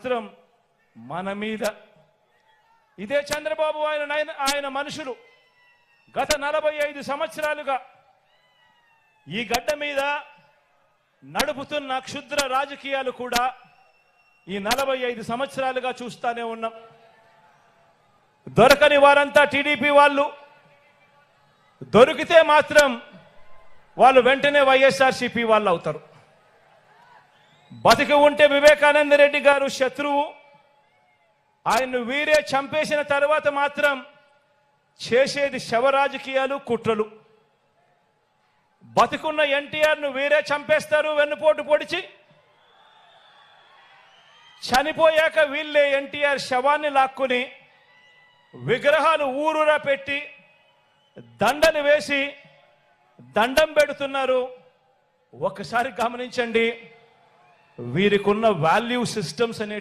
మాత్రం మన మీద. ఇదే చంద్రబాబు ఆయన మనుషులు గత 45 సంవత్సరాలుగా ఈ గడ్డ మీద నడుపుతున్న క్షుద్ర రాజకీయాలు కూడా ఈ 45 సంవత్సరాలుగా చూస్తానే ఉన్నాం. దొరకని వారంతా టీడీపీ వాళ్ళు, దొరికితే మాత్రం వాళ్ళు వెంటనే వైఎస్ఆర్సీపీ వాళ్ళు అవుతారు. బతికి ఉంటే వివేకానంద రెడ్డి గారు శత్రువు, ఆయన్ను వీరే చంపేసిన తర్వాత మాత్రం చేసేది శవ రాజకీయాలు, కుట్రలు. బతికున్న ఎన్టీఆర్ను వీరే చంపేస్తారు వెన్నుపోటు పొడిచి, చనిపోయాక వీళ్ళే ఎన్టీఆర్ శవాన్ని లాక్కుని విగ్రహాలు ఊరూరా పెట్టి దండలు వేసి దండం పెడుతున్నారు. ఒకసారి గమనించండి, వీరికున్న వాల్యూ సిస్టమ్స్ అనే